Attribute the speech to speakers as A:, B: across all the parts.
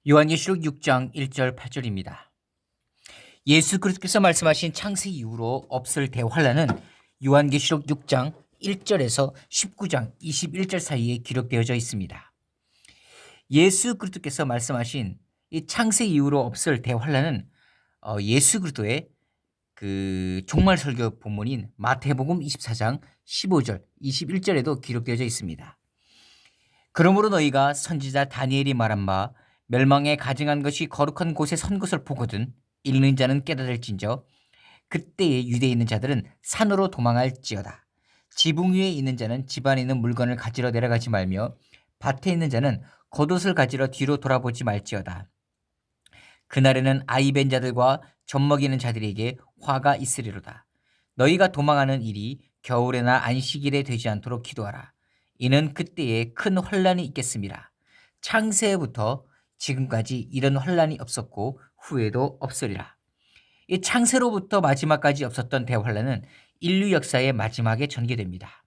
A: 요한계시록 6장 1절 8절입니다. 예수 그리스도께서 말씀하신 창세기 이후로 없을 대환란은 요한계시록 6장 1절에서 19장 21절 사이에 기록되어져 있습니다. 예수 그리스도께서 말씀하신 이 창세기 이후로 없을 대환란은 예수 그리스도의 그 종말 설교 본문인 마태복음 24장 15절 21절에도 기록되어져 있습니다. 그러므로 너희가 선지자 다니엘이 말한 바 멸망에 가증한 것이 거룩한 곳에 선 것을 보거든 읽는 자는 깨달을진저 그때에 유대에 있는 자들은 산으로 도망할지어다. 지붕 위에 있는 자는 집 안에 있는 물건을 가지러 내려가지 말며 밭에 있는 자는 겉옷을 가지러 뒤로 돌아보지 말지어다. 그날에는 아이 벤 자들과 젖먹이는 자들에게 화가 있으리로다. 너희가 도망하는 일이 겨울에나 안식일에 되지 않도록 기도하라. 이는 그때에 큰 혼란이 있겠습니다. 창세부터 지금까지 이런 혼란이 없었고 후에도 없으리라. 이 창세로부터 마지막까지 없었던 대환란은 인류 역사의 마지막에 전개됩니다.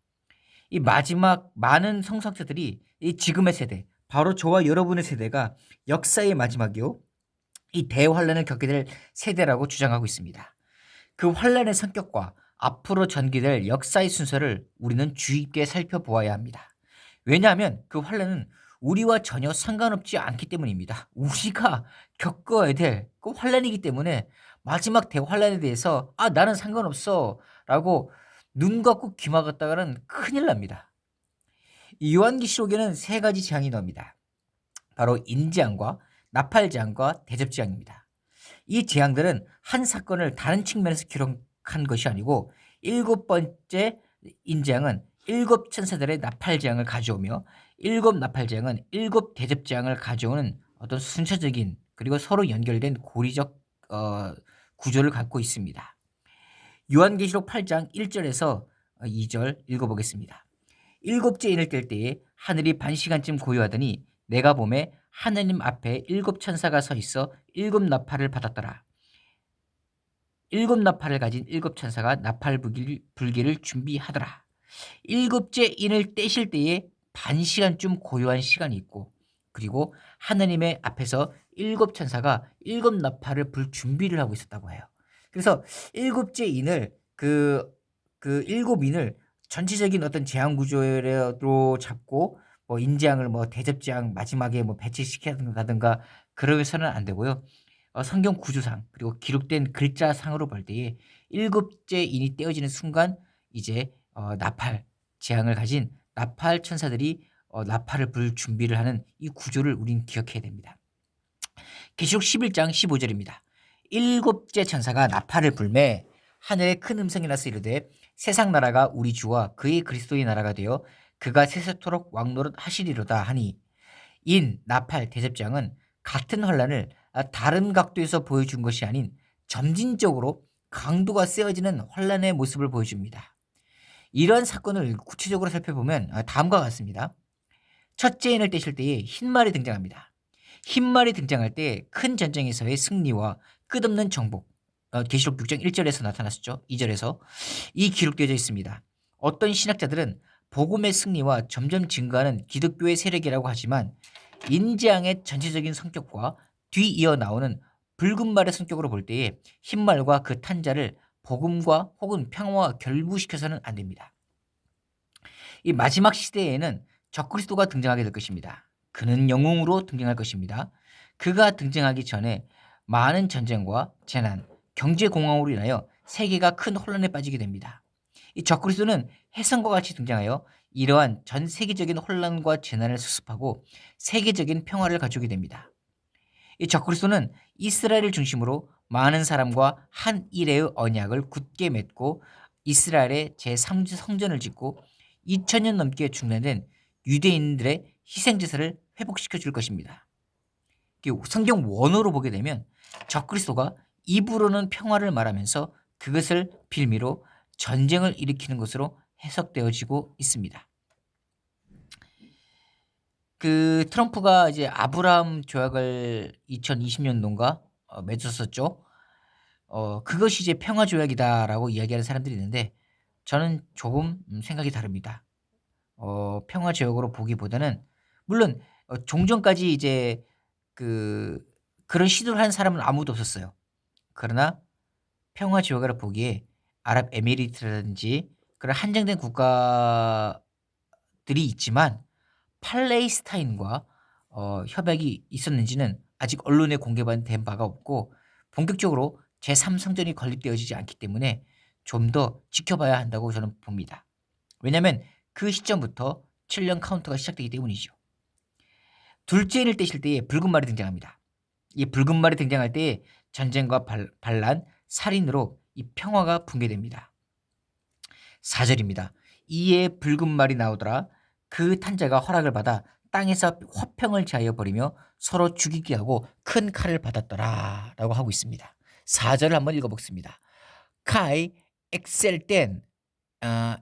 A: 이 마지막 많은 성서학자들이 이 지금의 세대, 바로 저와 여러분의 세대가 역사의 마지막이요, 이 대환란을 겪게 될 세대라고 주장하고 있습니다. 그 환란의 성격과 앞으로 전개될 역사의 순서를 우리는 주의 깊게 살펴보아야 합니다. 왜냐하면 그 환란은 우리와 전혀 상관없지 않기 때문입니다. 우리가 겪어야 될 그 환란이기 때문에 마지막 대환란에 대해서 나는 상관없어 라고 눈 감고 귀 막았다가는 큰일 납니다. 이 요한계시록에는 세 가지 재앙이 나옵니다. 바로 인재앙과 나팔재앙과 대접재앙입니다. 이 재앙들은 한 사건을 다른 측면에서 기록한 것이 아니고 일곱 번째 인재앙은 일곱 천사들의 나팔재앙을 가져오며 일곱 나팔재앙은 일곱 대접재앙을 가져오는 어떤 순차적인 그리고 서로 연결된 고리적 구조를 갖고 있습니다. 요한계시록 8장 1절에서 2절 읽어보겠습니다. 일곱째 인을 뗄 때에 하늘이 반시간쯤 고요하더니 내가 보매 하느님 앞에 일곱 천사가 서 있어 일곱 나팔을 받았더라. 일곱 나팔을 가진 일곱 천사가 나팔 불기를 준비하더라. 일곱째 인을 떼실 때에 반시간쯤 고요한 시간이 있고, 그리고 하느님의 앞에서 일곱 천사가 일곱 나팔을 불 준비를 하고 있었다고 해요. 그래서 일곱째 인을 그 일곱 인을 전체적인 어떤 재앙 구조로 잡고 뭐 인재앙을 뭐 대접재앙 마지막에 뭐 배치시켜가든가 그러서는 안 되고요. 성경 구조상 그리고 기록된 글자상으로 볼 때에 일곱째 인이 떼어지는 순간 이제 나팔 재앙을 가진 나팔 천사들이 나팔을 불 준비를 하는 이 구조를 우린 기억해야 됩니다. 계시록 11장 15절입니다. 일곱째 천사가 나팔을 불매 하늘에 큰 음성이 나서 이르되 세상 나라가 우리 주와 그의 그리스도의 나라가 되어 그가 세세토록 왕노릇 하시리로다 하니, 인 나팔 대접장은 같은 환란을 다른 각도에서 보여준 것이 아닌 점진적으로 강도가 세어지는 환란의 모습을 보여줍니다. 이러한 사건을 구체적으로 살펴보면 다음과 같습니다. 첫째 인을 떼실 때에 흰말이 등장합니다. 흰말이 등장할 때 큰 전쟁에서의 승리와 끝없는 정복, 계시록 6장 1절에서 나타났었죠. 2절에서 이 기록되어져 있습니다. 어떤 신학자들은 복음의 승리와 점점 증가하는 기독교의 세력이라고 하지만 인재앙의 전체적인 성격과 뒤이어 나오는 붉은 말의 성격으로 볼 때에 흰말과 그 탄자를 복음과 혹은 평화와 결부시켜서는 안 됩니다. 이 마지막 시대에는 적그리스도가 등장하게 될 것입니다. 그는 영웅으로 등장할 것입니다. 그가 등장하기 전에 많은 전쟁과 재난, 경제공황으로 인하여 세계가 큰 혼란에 빠지게 됩니다. 이 적그리스도는 혜성과 같이 등장하여 이러한 전 세계적인 혼란과 재난을 수습하고 세계적인 평화를 가져오게 됩니다. 이 적그리스도는 이스라엘을 중심으로 많은 사람과 한 일의 언약을 굳게 맺고 이스라엘의 제3주 성전을 짓고 2000년 넘게 중단된 유대인들의 희생제사를 회복시켜 줄 것입니다. 성경 원어로 보게 되면 적그리스도가 입으로는 평화를 말하면서 그것을 빌미로 전쟁을 일으키는 것으로 해석되어지고 있습니다. 그 트럼프가 이제 아브라함 조약을 2020년도인가 맺었었죠. 그것이 이제 평화 조약이다라고 이야기하는 사람들이 있는데 저는 조금 생각이 다릅니다. 평화 조약으로 보기보다는 물론 종전까지 이제 그런 시도를 한 사람은 아무도 없었어요. 그러나 평화 지원가를 보기에 아랍에미리트라든지 그런 한정된 국가들이 있지만 팔레스타인과 협약이 있었는지는 아직 언론에 공개된 바가 없고 본격적으로 제3성전이 건립되어지지 않기 때문에 좀 더 지켜봐야 한다고 저는 봅니다. 왜냐하면 그 시점부터 7년 카운트가 시작되기 때문이죠. 둘째 인을 떼실 때에 붉은 말이 등장합니다. 이 붉은 말이 등장할 때에 전쟁과 반란, 살인으로 이 평화가 붕괴됩니다. 4절입니다. 이에 붉은 말이 나오더라. 그 탄자가 허락을 받아 땅에서 화평을 제하여 버리며 서로 죽이게 하고 큰 칼을 받았더라 라고 하고 있습니다. 4절을 한번 읽어보겠습니다. 카이 엑셀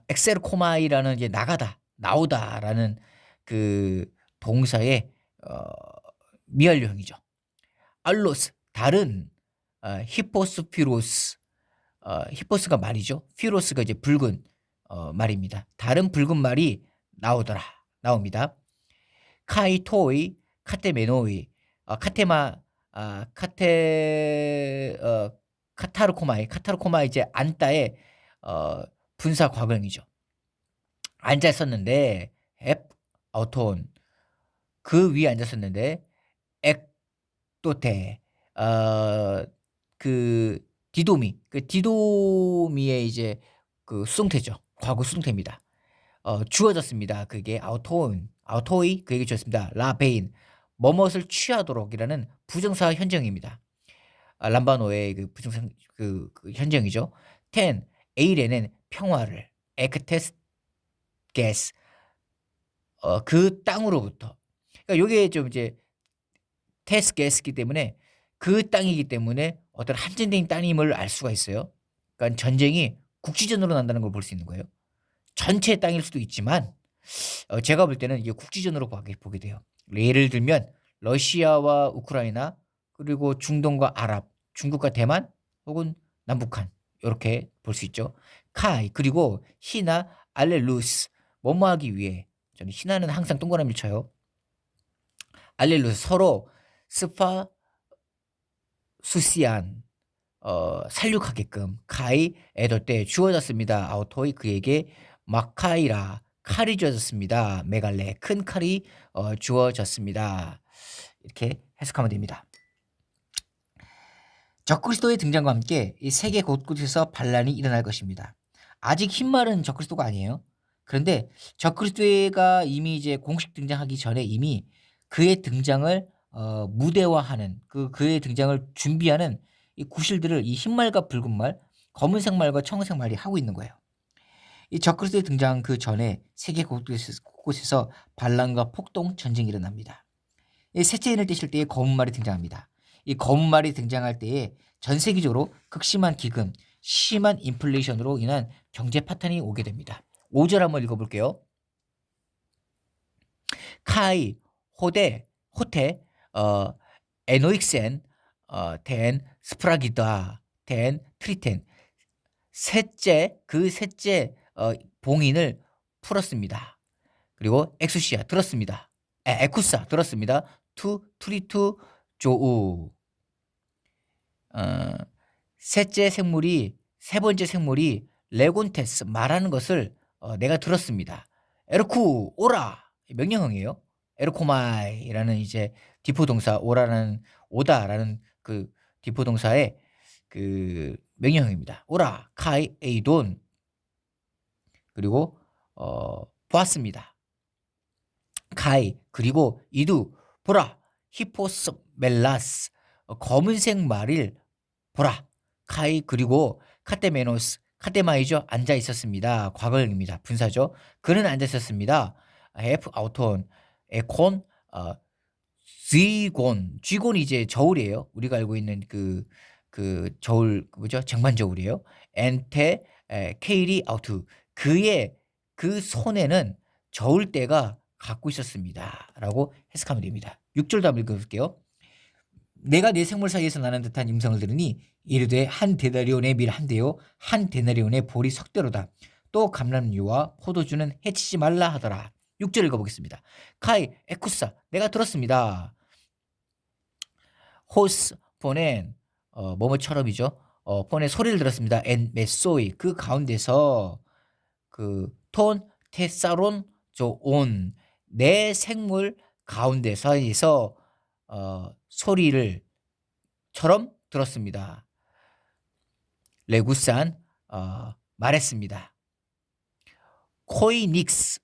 A: 엑셀코마이라는 이제 나가다 나오다라는 그 동사의 미완료형이죠. 알로스 다른 히포스피로스 히포스가 말이죠. 피로스가 이제 붉은 말입니다. 다른 붉은 말이 나옵니다. 카이토이 카테메노이 카타르코마이 이제 안따의 분사 과거형이죠. 앉아 있었는데 앱 아우톤 그 위에 앉았었는데 액도테 그 디도미의 이제 그 수동태죠. 과거 수동태입니다. 주어졌습니다. 그게 아우토이 그에게 주었습니다. 라베인 뭐뭇을 취하도록이라는 부정사 현정입니다. 람바노의 그 부정사 그 현정이죠. 텐 에이레는 평화를 에크테스 게스 그 땅으로부터 그러니까 요게 좀 이제 테스 게스기 때문에 그 땅이기 때문에 어떤 한정된 땅임을 알 수가 있어요. 그러니까 전쟁이 국지전으로 난다는 걸 볼 수 있는 거예요. 전체 땅일 수도 있지만 제가 볼 때는 이게 국지전으로 보게 돼요. 예를 들면 러시아와 우크라이나 그리고 중동과 아랍, 중국과 대만 혹은 남북한 이렇게 볼 수 있죠. 카이 그리고 히나 알렐루스 뭐뭐 하기 위해 저는 히나는 항상 동그라미를 쳐요. 알렐루스 서로 스파 수시안 살육하게끔 카이 에도 때 주어졌습니다. 아우토이 그에게 마카이라 칼이 주어졌습니다. 메갈레 큰 칼이 주어졌습니다. 이렇게 해석하면 됩니다. 적그리스도의 등장과 함께 이 세계 곳곳에서 반란이 일어날 것입니다. 아직 흰말은 적그리스도가 아니에요. 그런데 적그리스도가 이미 이제 공식 등장하기 전에 이미 그의 등장을 무대화하는 그의 등장을 준비하는 이 구실들을 이 흰말과 붉은 말, 검은색 말과 청색 말이 하고 있는 거예요. 이 적그리스도의 등장 그 전에 세계 곳곳에서 반란과 폭동 전쟁이 일어납니다. 이 셋째 인을 떼실 때에 검은 말이 등장합니다. 이 검은 말이 등장할 때에 전 세계적으로 극심한 기금, 심한 인플레이션으로 인한 경제 파탄이 오게 됩니다. 5절 한번 읽어볼게요. 카이, 호테, 에노익센, 덴, 스프라기다, 덴, 트리텐. 그 셋째 봉인을 풀었습니다. 그리고 엑수시아 들었습니다. 에쿠사 들었습니다. 트리투, 조우. 세 번째 생물이 레곤테스 말하는 것을 내가 들었습니다. 에르쿠 오라 명령형이에요. 에르코마이라는 이제 디포 동사 오다라는 그 디포 동사의 그 명령형입니다. 오라 카이 에이돈 그리고 보았습니다. 카이 그리고 이두 보라 히포스 멜라스 검은색 말을 보라 카이 그리고 카테메노스 카테마이죠 앉아 있었습니다. 과거형입니다. 분사죠. 그는 앉아 있었습니다. F 아우톤 에콘 쥐곤이 이제 저울이에요. 우리가 알고 있는 그 저울 뭐죠? 쟁반 저울이에요. 엔테 케이리 아우트 그의 그 손에는 저울대가 갖고 있었습니다라고 해석하면 됩니다. 6절도 한번 읽어볼게요. 내가 내 생물 사이에서 나는 듯한 음성을 들으니 이르되 한 데나리온의 밀 한 대요 한 데나리온의 볼이 석대로다. 또 감람류와 포도주는 해치지 말라 하더라. 6절 읽어보겠습니다. 카이 에쿠사 내가 들었습니다. 호스 폰엔 뭐뭐처럼이죠. 폰에 소리를 들었습니다. 엔 메소이 그 가운데서 그 톤 테사론 조온 내 생물 가운데서에서 소리를 처럼 들었습니다. 레구산 말했습니다. 코이닉스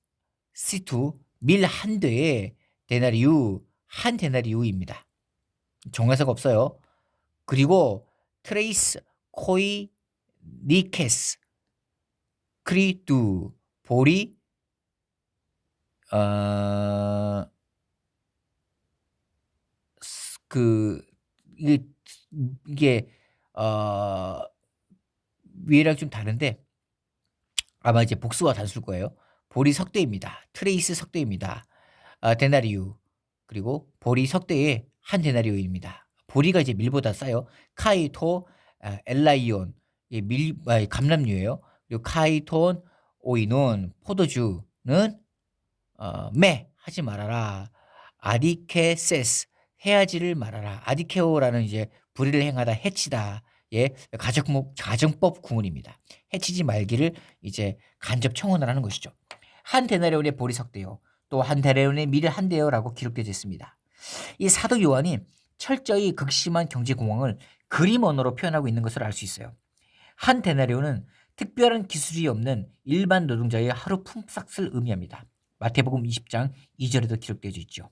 A: 시투 밀 한 대에 데나리우 한 데나리우입니다. 정회사가 없어요. 그리고 트레이스 코이 니케스 크리두 보리 그 이게 위에랑 좀 다른데 아마 이제 복수와 단수일 거예요. 보리 석대입니다. 트레이스 석대입니다. 데나리우 그리고 보리 석대의 한 데나리우입니다. 보리가 이제 밀보다 싸요. 카이토 엘라이온 감람류예요. 그리고 카이톤 오이논 포도주는 매 하지 말아라. 아디케세스 해야지를 말아라. 아디케오라는 이제 불의를 행하다 해치다. 예, 가정법 구문입니다. 해치지 말기를 이제 간접 청원을 하는 것이죠. 한 데나리온의 보리 석대요. 또 한 데나리온의 밀 한 대요라고 기록되어 있습니다. 이 사도 요한이 철저히 극심한 경제 공황을 그림 언어로 표현하고 있는 것을 알 수 있어요. 한 데나리온은 특별한 기술이 없는 일반 노동자의 하루 품삯을 의미합니다. 마태복음 20장 2절에도 기록되어 있죠.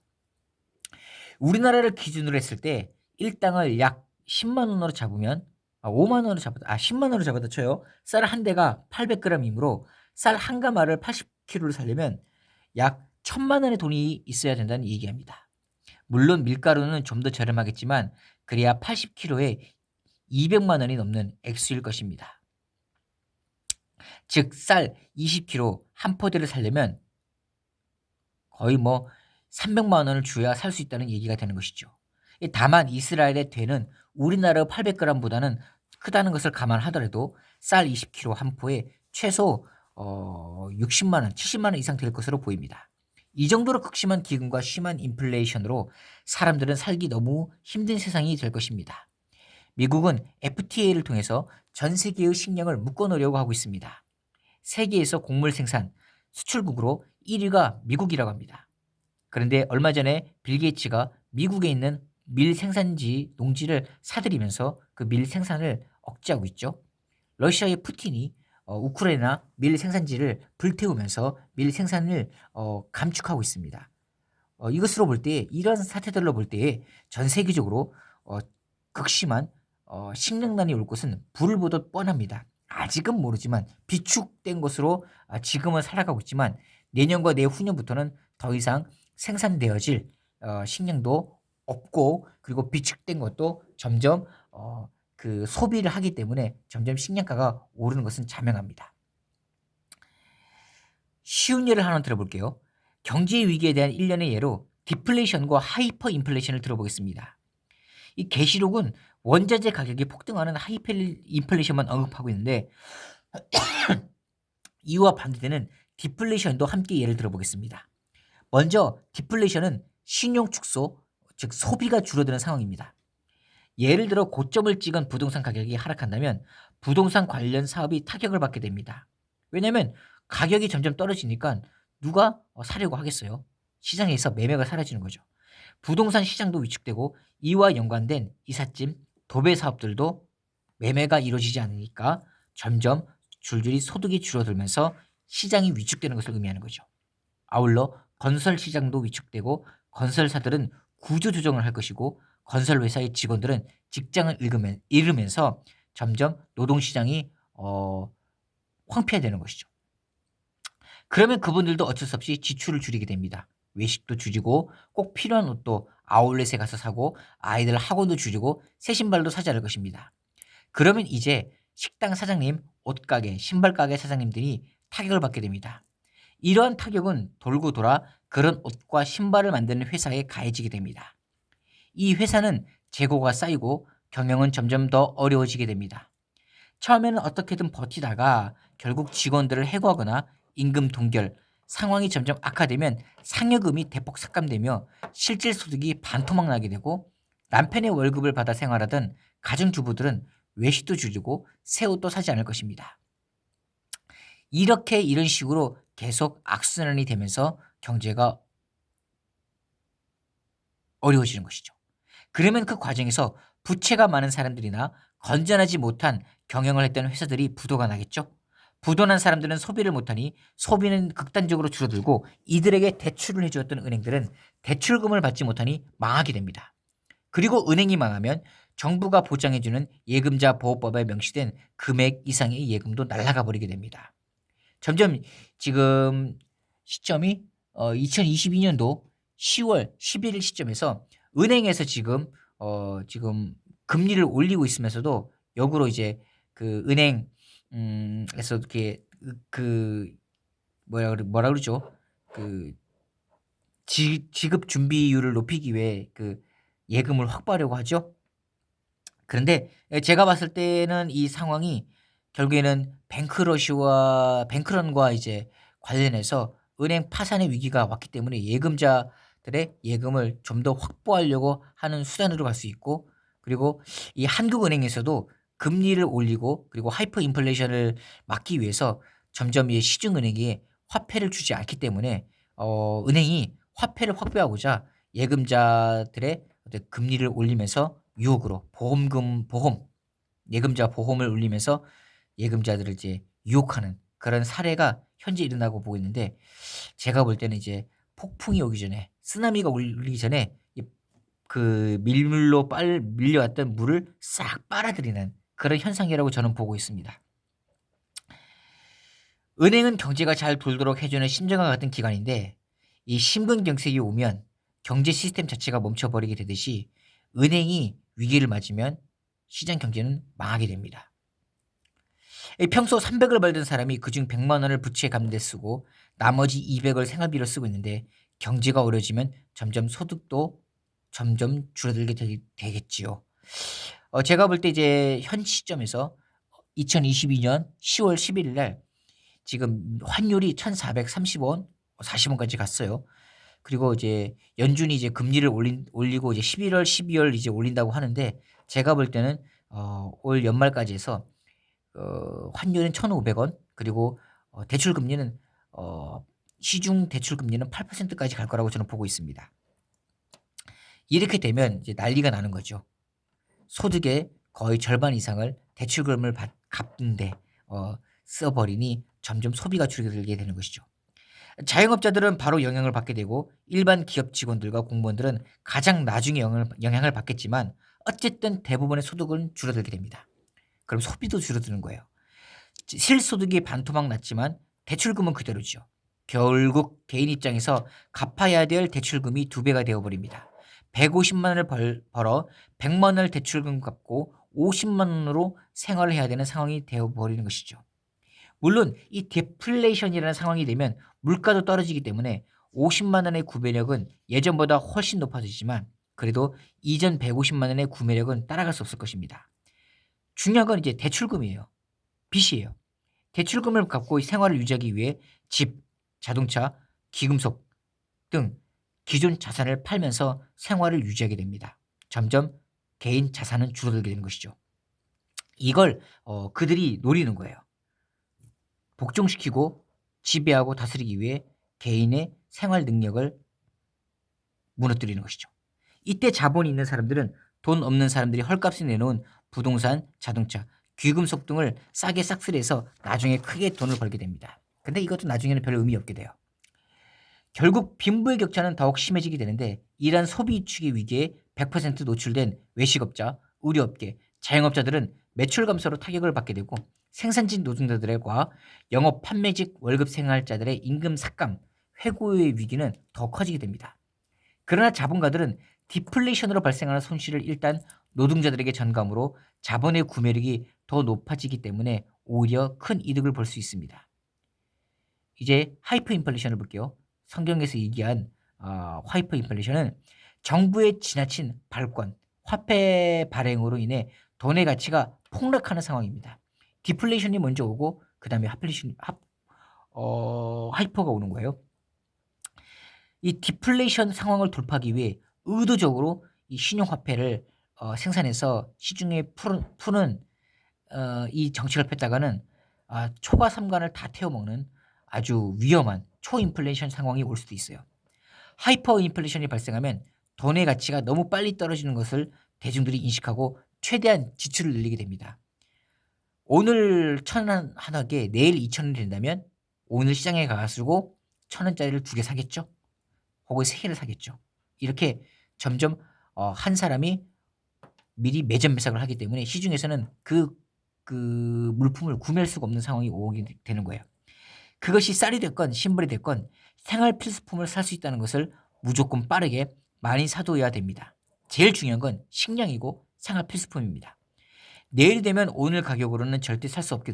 A: 우리나라를 기준으로 했을 때 일당을 약 10만 원으로 잡으면 5만 원으로 잡아도 10만 원으로 잡아도 쳐요. 쌀 한 대가 800g이므로 쌀 한 가마를 80kg로 살려면 약 1,000만 원의 돈이 있어야 된다는 얘기합니다. 물론 밀가루는 좀 더 저렴하겠지만 그래야 80kg에 200만 원이 넘는 액수일 것입니다. 즉 쌀 20kg 한 포대를 살려면 거의 300만 원을 줘야 살 수 있다는 얘기가 되는 것이죠. 다만 이스라엘의 되는 우리나라 800g보다는 크다는 것을 감안하더라도 쌀 20kg 한 포에 최소 60만 원, 70만 원 이상 될 것으로 보입니다. 이 정도로 극심한 기근과 심한 인플레이션으로 사람들은 살기 너무 힘든 세상이 될 것입니다. 미국은 FTA를 통해서 전 세계의 식량을 묶어놓으려고 하고 있습니다. 세계에서 곡물 생산, 수출국으로 1위가 미국이라고 합니다. 그런데 얼마 전에 빌 게이츠가 미국에 있는 밀 생산지 농지를 사들이면서 그 밀 생산을 억제하고 있죠. 러시아의 푸틴이 우크라이나 밀 생산지를 불태우면서 밀 생산을 감축하고 있습니다. 이것으로 볼 때 이런 사태들로 볼 때 전 세계적으로 극심한 식량난이 올 것은 불을 보듯 뻔합니다. 아직은 모르지만 비축된 것으로 지금은 살아가고 있지만 내년과 내후년부터는 더 이상 생산되어질 식량도 없고 그리고 비축된 것도 점점 그 소비를 하기 때문에 점점 식량가가 오르는 것은 자명합니다. 쉬운 예를 하나 들어볼게요. 경제 위기에 대한 일련의 예로 디플레이션과 하이퍼 인플레이션을 들어보겠습니다. 이 계시록은 원자재 가격이 폭등하는 하이퍼 인플레이션만 언급하고 있는데 이와 반대되는 디플레이션도 함께 예를 들어보겠습니다. 먼저 디플레이션은 신용 축소, 즉 소비가 줄어드는 상황입니다. 예를 들어 고점을 찍은 부동산 가격이 하락한다면 부동산 관련 사업이 타격을 받게 됩니다. 왜냐하면 가격이 점점 떨어지니까 누가 사려고 하겠어요. 시장에서 매매가 사라지는 거죠. 부동산 시장도 위축되고 이와 연관된 이삿짐, 도배 사업들도 매매가 이루어지지 않으니까 점점 줄줄이 소득이 줄어들면서 시장이 위축되는 것을 의미하는 거죠. 아울러 건설 시장도 위축되고 건설사들은 구조조정을 할 것이고 건설회사의 직원들은 직장을 잃으면서 점점 노동시장이 황폐화되는 것이죠. 그러면 그분들도 어쩔 수 없이 지출을 줄이게 됩니다. 외식도 줄이고 꼭 필요한 옷도 아울렛에 가서 사고 아이들 학원도 줄이고 새 신발도 사지 않을 것입니다. 그러면 이제 식당 사장님, 옷가게, 신발가게 사장님들이 타격을 받게 됩니다. 이러한 타격은 돌고 돌아 그런 옷과 신발을 만드는 회사에 가해지게 됩니다. 이 회사는 재고가 쌓이고 경영은 점점 더 어려워지게 됩니다. 처음에는 어떻게든 버티다가 결국 직원들을 해고하거나 임금 동결, 상황이 점점 악화되면 상여금이 대폭 삭감되며 실질 소득이 반토막 나게 되고 남편의 월급을 받아 생활하던 가정주부들은 외식도 줄이고 새 옷도 사지 않을 것입니다. 이렇게 이런 식으로 계속 악순환이 되면서 경제가 어려워지는 것이죠. 그러면 그 과정에서 부채가 많은 사람들이나 건전하지 못한 경영을 했던 회사들이 부도가 나겠죠. 부도난 사람들은 소비를 못하니 소비는 극단적으로 줄어들고 이들에게 대출을 해주었던 은행들은 대출금을 받지 못하니 망하게 됩니다. 그리고 은행이 망하면 정부가 보장해주는 예금자 보호법에 명시된 금액 이상의 예금도 날아가 버리게 됩니다. 점점 지금 시점이 2022년도 10월 11일 시점에서 은행에서 지금 금리를 올리고 있으면서도 역으로 이제 그 은행 에서 이렇게 그 뭐라 그러죠? 그 지급 준비율을 높이기 위해 그 예금을 확보하려고 하죠. 그런데 제가 봤을 때는 이 상황이 결국에는 뱅크런과 이제 관련해서 은행 파산의 위기가 왔기 때문에 예금자들의 예금을 좀 더 확보하려고 하는 수단으로 갈 수 있고, 그리고 이 한국은행에서도 금리를 올리고 그리고 하이퍼 인플레이션을 막기 위해서 점점 이 시중은행이 화폐를 주지 않기 때문에 은행이 화폐를 확보하고자 예금자들의 어떤 금리를 올리면서 유혹으로 보험 예금자 보험을 울리면서 예금자들을 이제 유혹하는 그런 사례가 현재 일어나고 보고 있는데, 제가 볼 때는 이제 폭풍이 오기 전에 쓰나미가 울리기 전에 그 밀물로 밀려왔던 물을 싹 빨아들이는 그런 현상이라고 저는 보고 있습니다. 은행은 경제가 잘 돌도록 해주는 심장과 같은 기관인데, 이 심근경색이 오면 경제 시스템 자체가 멈춰버리게 되듯이 은행이 위기를 맞으면 시장 경제는 망하게 됩니다. 평소 300을 벌던 사람이 그중 100만 원을 부채 갚는 데 쓰고 나머지 200을 생활비로 쓰고 있는데, 경제가 어려지면 점점 소득도 점점 줄어들게 되겠지요. 제가 볼 때 이제 현 시점에서 2022년 10월 11일 날 지금 환율이 1,430원, 40원까지 갔어요. 그리고 이제 연준이 이제 금리를 올리고 이제 11월, 12월 이제 올린다고 하는데, 제가 볼 때는 올 연말까지 해서 환율은 1,500원, 그리고 대출 금리는 시중 대출 금리는 8%까지 갈 거라고 저는 보고 있습니다. 이렇게 되면 이제 난리가 나는 거죠. 소득의 거의 절반 이상을 대출금을 갚는데 써버리니 점점 소비가 줄어들게 되는 것이죠. 자영업자들은 바로 영향을 받게 되고 일반 기업 직원들과 공무원들은 가장 나중에 영향을 받겠지만 어쨌든 대부분의 소득은 줄어들게 됩니다. 그럼 소비도 줄어드는 거예요. 실소득이 반토막 났지만 대출금은 그대로죠. 결국 개인 입장에서 갚아야 될 대출금이 2배가 되어버립니다. 150만 원을 벌어 100만 원을 대출금 갚고 50만 원으로 생활을 해야 되는 상황이 되어버리는 것이죠. 물론 이 디플레이션이라는 상황이 되면 물가도 떨어지기 때문에 50만 원의 구매력은 예전보다 훨씬 높아지지만 그래도 이전 150만 원의 구매력은 따라갈 수 없을 것입니다. 중요한 건 이제 대출금이에요. 빚이에요. 대출금을 갚고 생활을 유지하기 위해 집, 자동차, 기금속 등 기존 자산을 팔면서 생활을 유지하게 됩니다. 점점 개인 자산은 줄어들게 되는 것이죠. 이걸 그들이 노리는 거예요. 복종시키고 지배하고 다스리기 위해 개인의 생활 능력을 무너뜨리는 것이죠. 이때 자본이 있는 사람들은 돈 없는 사람들이 헐값에 내놓은 부동산, 자동차, 귀금속 등을 싸게 싹쓸이해서 나중에 크게 돈을 벌게 됩니다. 근데 이것도 나중에는 별 의미 없게 돼요. 결국 빈부의 격차는 더욱 심해지게 되는데, 이러한 소비 위축의 위기에 100% 노출된 외식업자, 의료업계, 자영업자들은 매출 감소로 타격을 받게 되고 생산직 노동자들과 영업 판매직 월급 생활자들의 임금 삭감, 해고의 위기는 더 커지게 됩니다. 그러나 자본가들은 디플레이션으로 발생하는 손실을 일단 노동자들에게 전감으로 자본의 구매력이 더 높아지기 때문에 오히려 큰 이득을 볼 수 있습니다. 이제 하이퍼 인플레이션을 볼게요. 성경에서 얘기한 하이퍼 인플레이션은 정부의 지나친 발권, 화폐 발행으로 인해 돈의 가치가 폭락하는 상황입니다. 디플레이션이 먼저 오고 그 다음에 하이퍼가 오는 거예요. 이 디플레이션 상황을 돌파하기 위해 의도적으로 이 신용화폐를 생산해서 시중에 푸는 이 정책을 폈다가는 초과 삼관을 다 태워먹는 아주 위험한 초인플레이션 상황이 올 수도 있어요. 하이퍼 인플레이션이 발생하면 돈의 가치가 너무 빨리 떨어지는 것을 대중들이 인식하고 최대한 지출을 늘리게 됩니다. 오늘 1,000원 하나에 내일 2,000원이 된다면 오늘 시장에 가가지고 1,000원짜리를 2개 사겠죠. 혹은 3개를 사겠죠. 이렇게 점점 한 사람이 미리 매점 매석을 하기 때문에 시중에서는 그 물품을 구매할 수가 없는 상황이 오게 되는 거예요. 그것이 쌀이 됐건 신발이 됐건 생활 필수품을 살 수 있다는 것을 무조건 빠르게 많이 사둬야 됩니다. 제일 중요한 건 식량이고 생활 필수품입니다. 내일이 되면 오늘 가격으로는 절대 살 수 없게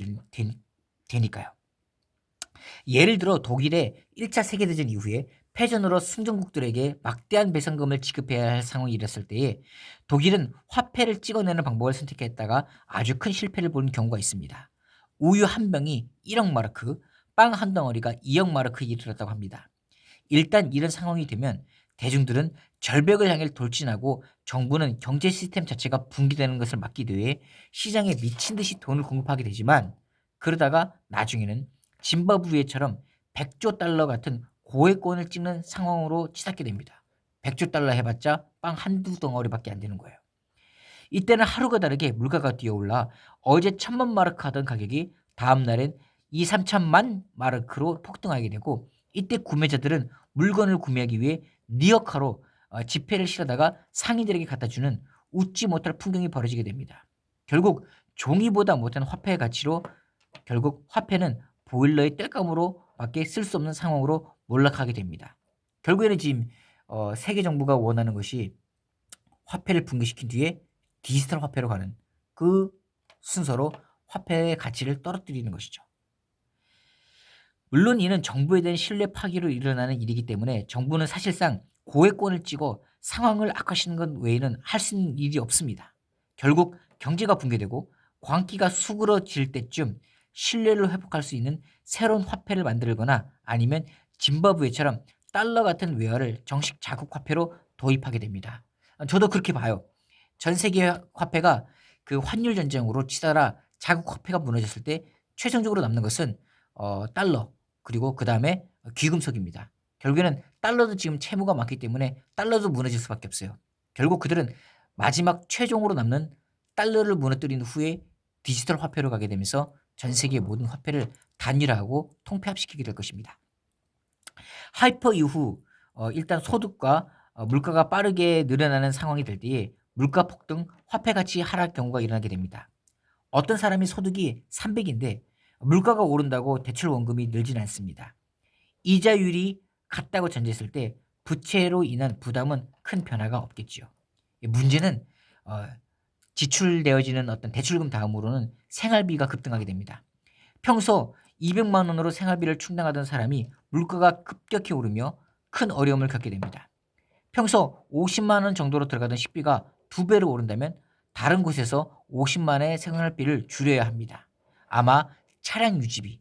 A: 되니까요. 예를 들어 독일의 1차 세계대전 이후에 패전으로 승전국들에게 막대한 배상금을 지급해야 할 상황이 일었을 때에 독일은 화폐를 찍어내는 방법을 선택했다가 아주 큰 실패를 본 경우가 있습니다. 우유 한 병이 1억 마르크, 빵 한 덩어리가 2억 마르크에 이르렀다고 합니다. 일단 이런 상황이 되면 대중들은 절벽을 향해 돌진하고 정부는 경제 시스템 자체가 붕괴되는 것을 막기 위해 시장에 미친 듯이 돈을 공급하게 되지만 그러다가 나중에는 짐바브웨처럼 100조 달러 같은 고액권을 찍는 상황으로 치닫게 됩니다. 100조 달러 해봤자 빵 한두 덩어리밖에 안 되는 거예요. 이때는 하루가 다르게 물가가 뛰어올라 어제 1,000만 마르크 하던 가격이 다음 날엔 2, 3천만 마르크로 폭등하게 되고 이때 구매자들은 물건을 구매하기 위해 리어카로 지폐를 실어다가 상인들에게 갖다 주는 웃지 못할 풍경이 벌어지게 됩니다. 결국 종이보다 못한 화폐의 가치로 결국 화폐는 보일러의 땔감으로 밖에 쓸 수 없는 상황으로 몰락하게 됩니다. 결국에는 지금 세계 정부가 원하는 것이 화폐를 붕괴시킨 뒤에 디지털 화폐로 가는 그 순서로 화폐의 가치를 떨어뜨리는 것이죠. 물론 이는 정부에 대한 신뢰 파기로 일어나는 일이기 때문에 정부는 사실상 고액권을 찍어 상황을 악화시키는 것 외에는 할 수 있는 일이 없습니다. 결국 경제가 붕괴되고 광기가 수그러질 때쯤 신뢰를 회복할 수 있는 새로운 화폐를 만들거나 아니면 짐바브웨처럼 달러 같은 외화를 정식 자국 화폐로 도입하게 됩니다. 저도 그렇게 봐요. 전 세계 화폐가 그 환율 전쟁으로 치달아 자국 화폐가 무너졌을 때 최종적으로 남는 것은 달러 그리고 그 다음에 귀금속입니다. 결국에는 달러도 지금 채무가 많기 때문에 달러도 무너질 수밖에 없어요. 결국 그들은 마지막 최종으로 남는 달러를 무너뜨린 후에 디지털 화폐로 가게 되면서 전 세계의 모든 화폐를 단일화하고 통폐합시키게 될 것입니다. 하이퍼 이후 일단 소득과 물가가 빠르게 늘어나는 상황이 될 때에 물가 폭등, 화폐 가치 하락 경우가 일어나게 됩니다. 어떤 사람이 소득이 300인데 물가가 오른다고 대출 원금이 늘진 않습니다. 이자율이 같다고 전제했을 때 부채로 인한 부담은 큰 변화가 없겠지요. 문제는 지출되어지는 어떤 대출금 다음으로는 생활비가 급등하게 됩니다. 평소 200만 원으로 생활비를 충당하던 사람이 물가가 급격히 오르며 큰 어려움을 겪게 됩니다. 평소 50만 원 정도로 들어가던 식비가 2배로 오른다면 다른 곳에서 50만 원의 생활비를 줄여야 합니다. 아마 차량 유지비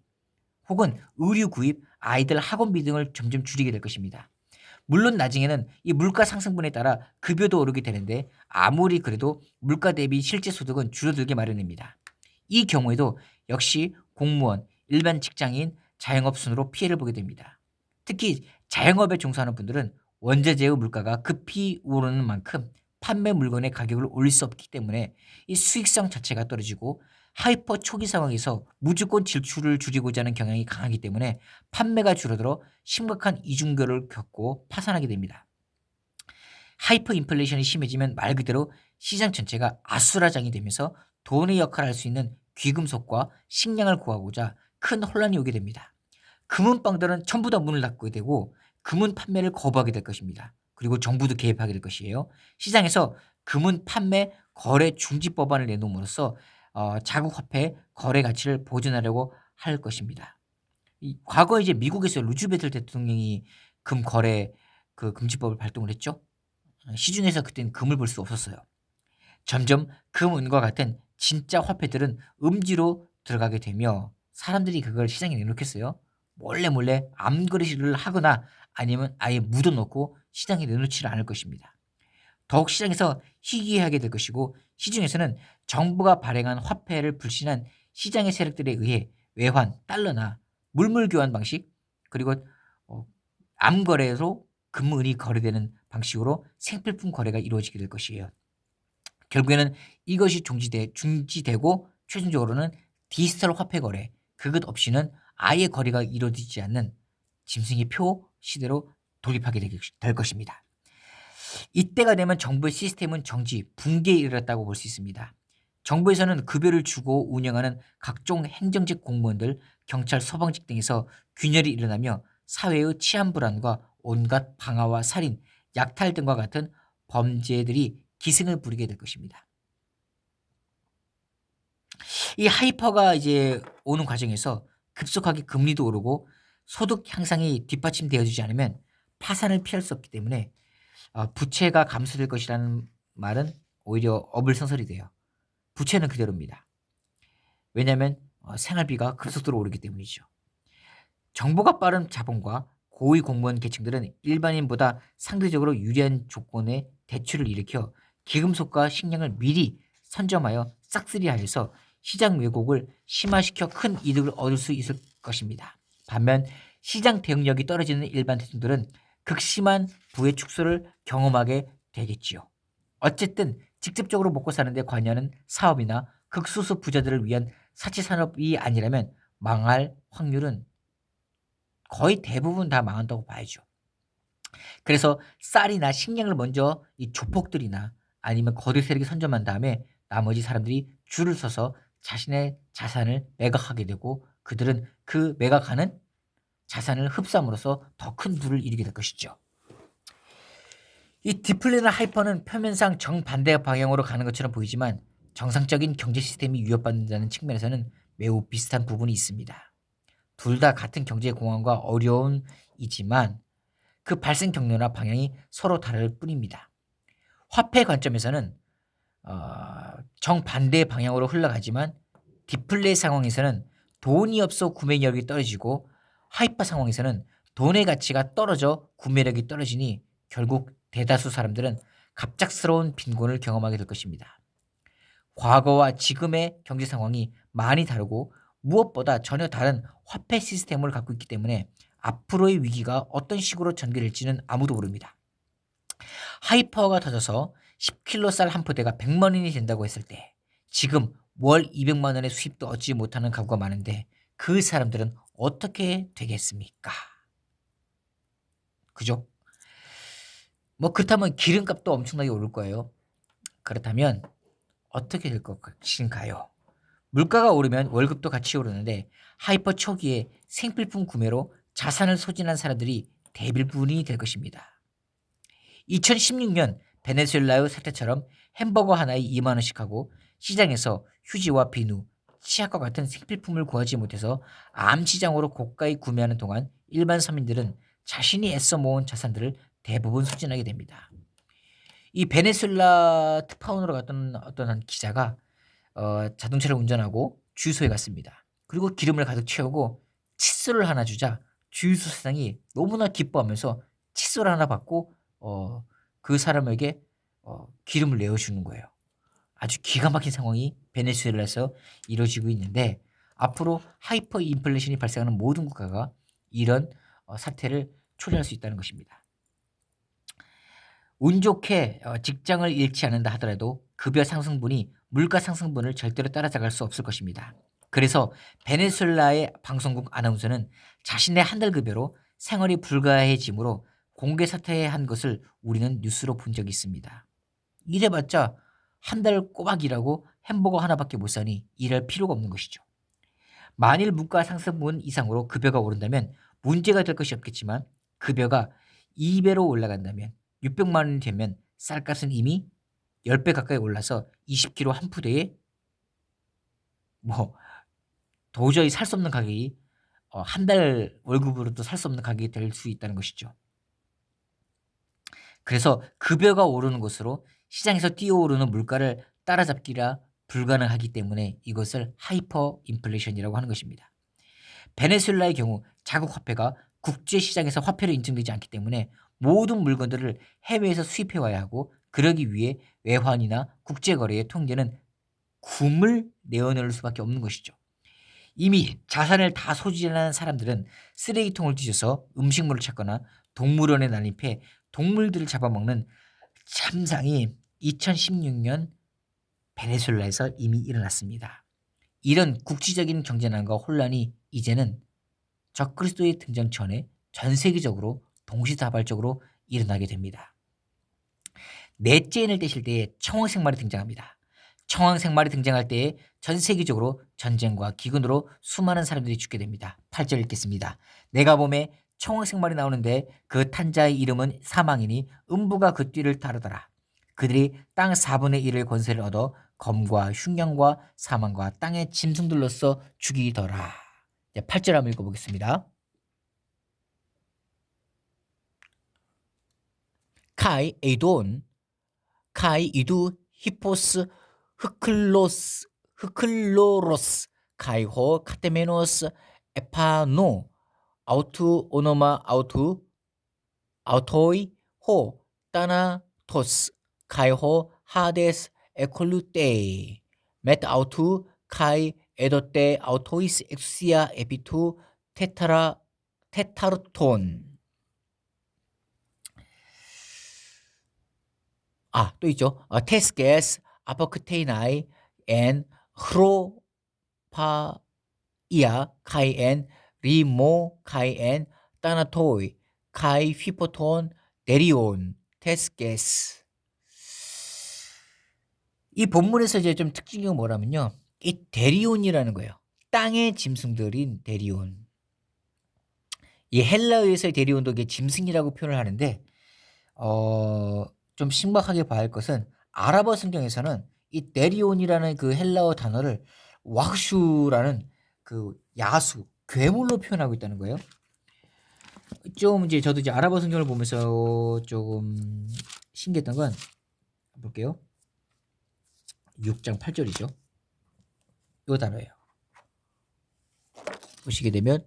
A: 혹은 의류 구입, 아이들 학원비 등을 점점 줄이게 될 것입니다. 물론 나중에는 이 물가 상승분에 따라 급여도 오르게 되는데 아무리 그래도 물가 대비 실제 소득은 줄어들게 마련입니다. 이 경우에도 역시 공무원, 일반 직장인, 자영업 순으로 피해를 보게 됩니다. 특히 자영업에 종사하는 분들은 원자재의 물가가 급히 오르는 만큼 판매 물건의 가격을 올릴 수 없기 때문에 이 수익성 자체가 떨어지고 하이퍼 초기 상황에서 무조건 지출을 줄이고자 하는 경향이 강하기 때문에 판매가 줄어들어 심각한 이중결을 겪고 파산하게 됩니다. 하이퍼 인플레이션이 심해지면 말 그대로 시장 전체가 아수라장이 되면서 돈의 역할을 할 수 있는 귀금속과 식량을 구하고자 큰 혼란이 오게 됩니다. 금은방들은 전부 다 문을 닫게 되고 금은 판매를 거부하게 될 것입니다. 그리고 정부도 개입하게 될 것이에요. 시장에서 금은 판매 거래 중지 법안을 내놓음으로써 자국 화폐 거래 가치를 보존하려고 할 것입니다. 과거 이제 미국에서 루즈벨트 대통령이 금 거래 그 금지법을 발동을 했죠. 시중에서 그때는 금을 볼 수 없었어요. 점점 금은과 같은 진짜 화폐들은 음지로 들어가게 되며 사람들이 그걸 시장에 내놓겠어요. 몰래 몰래 암거래를 하거나 아니면 아예 묻어놓고 시장에 내놓지를 않을 것입니다. 더욱 시장에서 희귀하게 될 것이고 시중에서는 정부가 발행한 화폐를 불신한 시장의 세력들에 의해 외환, 달러나 물물 교환 방식 그리고 어, 암거래로 금은이 거래되는 방식으로 생필품 거래가 이루어지게 될 것이에요. 결국에는 이것이 중지되고 최종적으로는 디지털 화폐 거래, 그것 없이는 아예 거래가 이루어지지 않는 짐승의 표 시대로 돌입하게 될 것입니다. 이때가 되면 정부의 시스템은 정지, 붕괴에 이르렀다고 볼 수 있습니다. 정부에서는 급여를 주고 운영하는 각종 행정직 공무원들, 경찰, 소방직 등에서 균열이 일어나며 사회의 치안 불안과 온갖 방화와 살인, 약탈 등과 같은 범죄들이 기승을 부리게 될 것입니다. 이 하이퍼가 이제 오는 과정에서 급속하게 금리도 오르고 소득 향상이 뒷받침되어지지 않으면 파산을 피할 수 없기 때문에 부채가 감소될 것이라는 말은 오히려 어불성설이 돼요. 부채는 그대로입니다. 왜냐하면 생활비가 급속도로 오르기 때문이죠. 정보가 빠른 자본과 고위 공무원 계층들은 일반인보다 상대적으로 유리한 조건의 대출을 일으켜 기금속과 식량을 미리 선점하여 싹쓸이하여서 시장 왜곡을 심화시켜 큰 이득을 얻을 수 있을 것입니다. 반면 시장 대응력이 떨어지는 일반 대중들은 극심한 부의 축소를 경험하게 되겠지요. 어쨌든 직접적으로 먹고 사는데 관여하는 사업이나 극소수 부자들을 위한 사치 산업이 아니라면 망할 확률은 거의 대부분 다 망한다고 봐야죠. 그래서 쌀이나 식량을 먼저 이 조폭들이나 아니면 거대 세력이 선점한 다음에 나머지 사람들이 줄을 서서 자신의 자산을 매각하게 되고 그들은 그 매각하는 자산을 흡수함으로써 더 큰 부를 이루게 될 것이죠. 이 디플레나 하이퍼는 표면상 정반대 방향으로 가는 것처럼 보이지만 정상적인 경제 시스템이 위협받는다는 측면에서는 매우 비슷한 부분이 있습니다. 둘 다 같은 경제 공황과 어려움이지만 그 발생 경로나 방향이 서로 다를 뿐입니다. 화폐 관점에서는 정반대 방향으로 흘러가지만 디플레 상황에서는 돈이 없어 구매력이 떨어지고 하이퍼 상황에서는 돈의 가치가 떨어져 구매력이 떨어지니 결국 대다수 사람들은 갑작스러운 빈곤을 경험하게 될 것입니다. 과거와 지금의 경제 상황이 많이 다르고 무엇보다 전혀 다른 화폐 시스템을 갖고 있기 때문에 앞으로의 위기가 어떤 식으로 전개될지는 아무도 모릅니다. 하이퍼가 터져서 10kg 쌀 한 포대가 100만 원이 된다고 했을 때 지금 월 200만 원의 수입도 얻지 못하는 가구가 많은데 그 사람들은 어떻게 되겠습니까? 그죠? 뭐 그렇다면 기름값도 엄청나게 오를 거예요. 그렇다면 어떻게 될 것인가요? 물가가 오르면 월급도 같이 오르는데 하이퍼 초기에 생필품 구매로 자산을 소진한 사람들이 대부분이 될 것입니다. 2016년 베네수엘라의 사태처럼 햄버거 하나에 2만 원씩 하고 시장에서 휴지와 비누, 치약과 같은 생필품을 구하지 못해서 암시장으로 고가에 구매하는 동안 일반 서민들은 자신이 애써 모은 자산들을 대부분 소진하게 됩니다. 이 베네수엘라 특파원으로 갔던 어떤 한 기자가 자동차를 운전하고 주유소에 갔습니다. 그리고 기름을 가득 채우고 칫솔을 하나 주자 주유소 사장이 너무나 기뻐하면서 칫솔 하나 받고 그 사람에게 기름을 내어주는 거예요. 아주 기가 막힌 상황이 베네수엘라에서 이루어지고 있는데 앞으로 하이퍼 인플레이션이 발생하는 모든 국가가 이런 사태를 초래할 수 있다는 것입니다. 운 좋게 직장을 잃지 않는다 하더라도 급여 상승분이 물가 상승분을 절대로 따라잡을 수 없을 것입니다. 그래서 베네수엘라의 방송국 아나운서는 자신의 한 달 급여로 생활이 불가해지므로 공개 사퇴한 것을 우리는 뉴스로 본 적이 있습니다. 이래봤자 한 달 꼬박 일하고 햄버거 하나밖에 못 사니 일할 필요가 없는 것이죠. 만일 물가 상승분 이상으로 급여가 오른다면 문제가 될 것이 없겠지만 급여가 2배로 올라간다면 600만 원이 되면 쌀값은 이미 10배 가까이 올라서 20kg 한 푸대에 뭐 도저히 살 수 없는 가격이 한 달 월급으로도 살 수 없는 가격이 될 수 있다는 것이죠. 그래서 급여가 오르는 것으로 시장에서 뛰어오르는 물가를 따라잡기가 불가능하기 때문에 이것을 하이퍼 인플레이션이라고 하는 것입니다. 베네수엘라의 경우 자국 화폐가 국제 시장에서 화폐로 인정되지 않기 때문에 모든 물건들을 해외에서 수입해 와야 하고 그러기 위해 외환이나 국제거래의 통제는 kum을 내어놓을 수밖에 없는 것이죠. 이미 자산을 다 소진한 사람들은 쓰레기통을 뒤져서 음식물을 찾거나 동물원에 난입해 동물들을 잡아먹는 참상이 2016년 베네수엘라에서 이미 일어났습니다. 이런 국지적인 경제난과 혼란이 이제는 적그리스도의 등장 전에 전 세계적으로 동시다발적으로 일어나게 됩니다. 넷째 인을 떼실 때에 청황생말이 등장합니다. 청황생말이 등장할 때에 전 세계적으로 전쟁과 기근으로 수많은 사람들이 죽게 됩니다. 8절 읽겠습니다. 내가 봄에 청황생말이 나오는데 그 탄자의 이름은 사망이니 음부가 그 뒤를 따르더라. 그들이 땅 4분의 1의 권세를 얻어 검과 흉년과 사망과 땅의 짐승들로서 죽이더라. 8절 한번 읽어보겠습니다. 카이 에이돈 카이 이두 히포스 흐클로로스 카이호 카테메노스 에파노 아우투 오노마 아우토이 호 따나토스 카이호 하데스 에콜루테이 맷 아우투 카이 에도테 아우토이스 엑시아 에피투 테타르톤. 또 있죠. 테스게스 아포크테이나이 앤 흐로파이아 카이 앤 리모 카이 앤 따나토이 카이 휘포톤 데리온 테스게스. 이 본문에서 이제 좀 특징이 뭐라면요, 이 데리온이라는 거예요. 땅의 짐승들인 데리온. 이 헬라어에서의 데리온도 이게 짐승이라고 표현을 하는데 좀 신박하게 봐야 할 것은 아랍어 성경에서는 이 데리온이라는 그 헬라어 단어를 왁슈라는 그 야수, 괴물로 표현하고 있다는 거예요. 좀 이제 저도 이제 아랍어 성경을 보면서 조금 신기했던 건 볼게요. 6장 8절이죠. 이 단어예요. 보시게 되면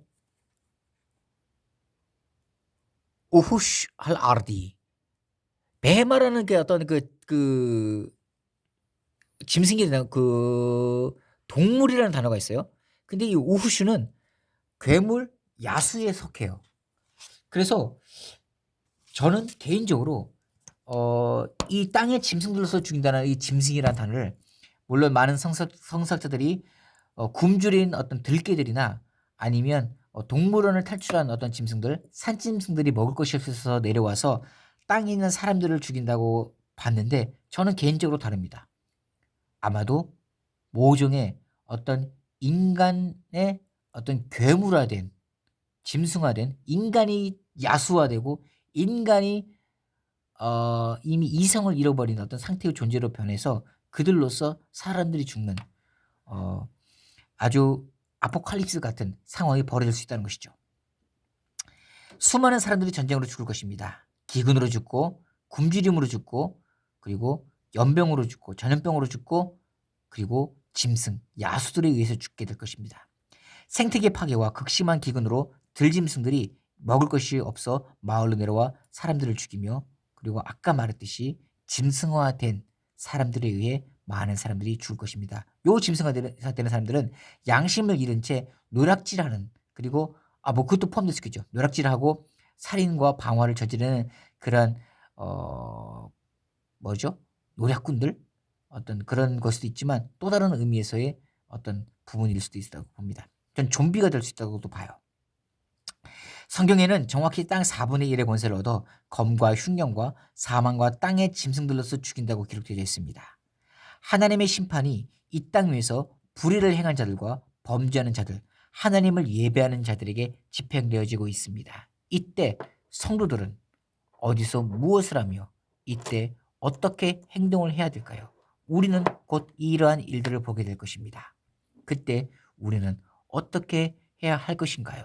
A: 우후슈 할 아르디, 베헤마라는 게 어떤 그 짐승이라는 그 동물이라는 단어가 있어요. 근데 이 우후슈는 괴물, 야수에 속해요. 그래서 저는 개인적으로 이 땅의 짐승들로서 죽인다는 이 짐승이라는 단어를, 물론 많은 성서학자들이 굶주린 어떤 들개들이나 아니면 동물원을 탈출한 어떤 짐승들, 산짐승들이 먹을 것이 없어서 내려와서 땅에 있는 사람들을 죽인다고 봤는데, 저는 개인적으로 다릅니다. 아마도 모종의 어떤 인간의 어떤 괴물화된, 짐승화된, 인간이 야수화되고 인간이 이미 이성을 잃어버린 어떤 상태의 존재로 변해서 그들로서 사람들이 죽는 아주 아포칼립스 같은 상황이 벌어질 수 있다는 것이죠. 수많은 사람들이 전쟁으로 죽을 것입니다. 기근으로 죽고, 굶주림으로 죽고, 그리고 연병으로 죽고, 전염병으로 죽고, 그리고 짐승, 야수들에 의해서 죽게 될 것입니다. 생태계 파괴와 극심한 기근으로 들짐승들이 먹을 것이 없어 마을로 내려와 사람들을 죽이며, 그리고 아까 말했듯이 짐승화된 사람들에 의해 많은 사람들이 죽을 것입니다. 요 짐승화되는 사람들은 양심을 잃은 채 노략질하는, 그리고 그것도 포함될 수 있겠죠. 노략질하고 살인과 방화를 저지르는 그런 노략꾼들, 어떤 그런 걸 수도 있지만 또 다른 의미에서의 어떤 부분일 수도 있다고 봅니다. 전 좀비가 될 수 있다고도 봐요. 성경에는 정확히 땅 4분의 1의 권세를 얻어 검과 흉년과 사망과 땅의 짐승들로서 죽인다고 기록되어 있습니다. 하나님의 심판이 이 땅 위에서 불의를 행한 자들과 범죄하는 자들, 하나님을 예배하는 자들에게 집행되어지고 있습니다. 이때 성도들은 어디서 무엇을 하며 이때 어떻게 행동을 해야 될까요? 우리는 곧 이러한 일들을 보게 될 것입니다. 그때 우리는 어떻게 해야 할 것인가요?